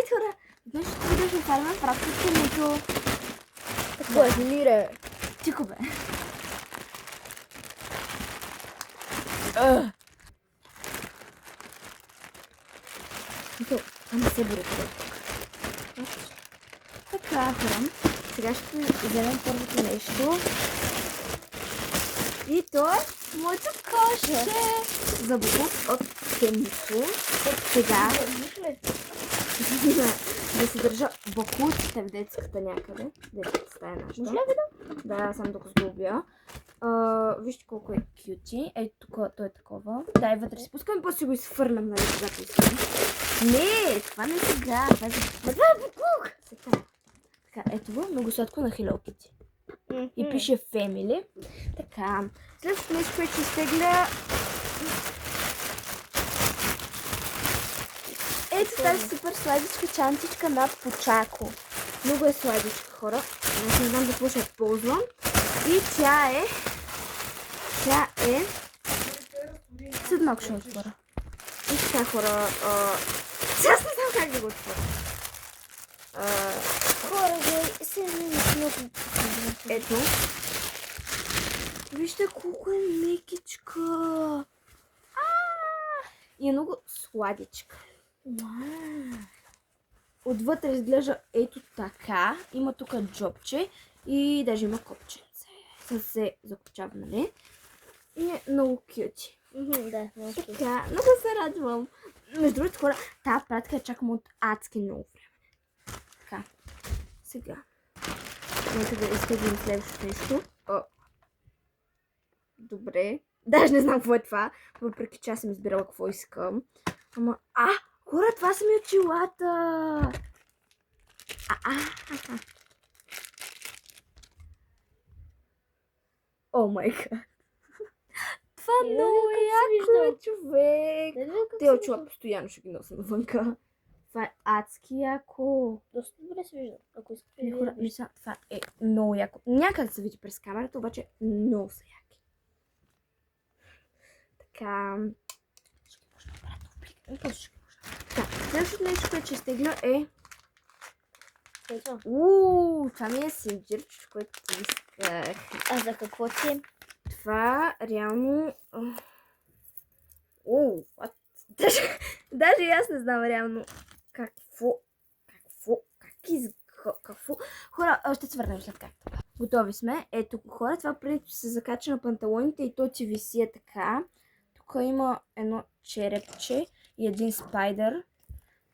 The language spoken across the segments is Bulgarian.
Здравейте, хора! Днес ще видя да фармам практикането. Базилире. Тихо бе. Ама се бъде тук. Така, хора. Сега ще вземем първото нещо. И то е моето коше за буклук от Темиче. Сега да се държа буклуците в детската някъде. Детската стая нашата. Може ли да? Да, съм тук сглобя. Вижте колко е кюти. Ето тук, той е такова. Дай вътре си пускам, после си го изфърлям, нали, когато искам. Не, това не е сега. Това е буклук. Сега. Така, ето го, много сладко на Hello Kitty. И пише Family. Така, следващото нещо, което ще изтегля. Ето тази супер сладичка чантичка на Почако. Много е сладичка, хора. Аз не знам какво ще я ползвам. И тя е... След малко ще отворя. И така, хора... Сега не знам как да го отворя. Хора, се много. Ето. Вижте колко е мекичка. И е много сладичка. Отвътре изглежда ето така. Има тук джобче и даже има копченце. Се закопчава, нали? И е много кюти. Да, много кюти. Така, много се радвам. Между другото, хора, тази пратка я чакам от адски много време. Така. Сега. Нека да изтеглим следващото нещо. Добре. Даже не знам какво е това. Въпреки че аз съм избирала какво искам. Ама... Хора, това са ми очилата! О май гад! Това много яко, човек! Те очила постоянно ще ги нося навънка. Това е адски яко. Доста добре се вижда. Ако искате Не, хора, мисля, това е много яко. Някак се види през камерата, обаче много са яки. Така... Следващото нещо, което ще изтегля е... Това ми е синджирчето, което исках. А за какво ти е? Това реално... Даже аз не знам реално какво... Хора, ще се върнем след както. Готови сме. Ето, хора, това преди се закача на панталоните и то ти виси е така. Тук има едно черепче и един спайдър.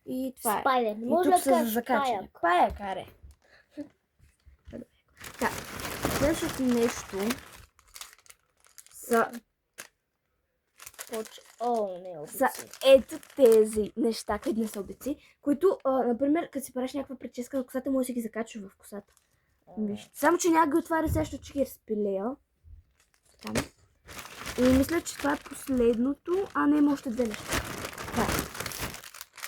И това е. Спайдър. И тук са закачани. Пая, каре. Така, следващото нещо са... са ето тези неща, къде не са обици, които, например, като си правиш някаква прическа на косата, може да си ги закачаш в косата. Само, че няма ги отваря също, че ги разпилея. Така. И мисля, че това е последното, не има още две неща. Това е.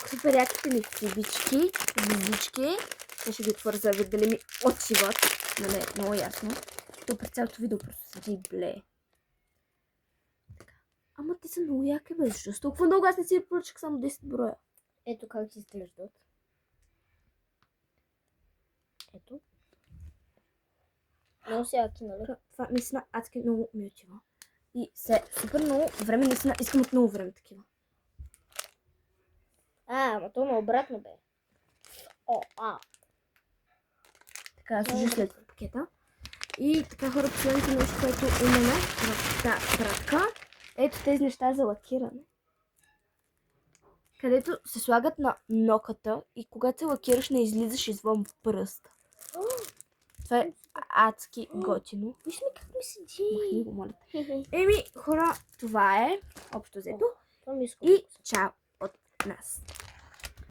Супер яките ми цибички, звездички. Те ще ги отворя за вид дали ми отсиват. Нали, много ясно. То през цялото видео просто седи и блее. Ама те са много яки, бе, защото толкова много аз не си поръчах само 10 броя. Ето как си изглеждат. Ето. Много са яки, нали? Това наистина адски много ми отива. И се супер много време, наистина искам от много време такива. Ама то ме обратно бе. Така, служи след пакета. И така, хора, последното нещо, което имаме в тази пратка. Ето тези неща за лакиране. Където се слагат на ноката и когато се лакираш, не излизаш извън пръста. Това е адски готино. Виж ми как ми седи. Махни го, моля. Еми, хора, това е общо взето. И И чао от нас.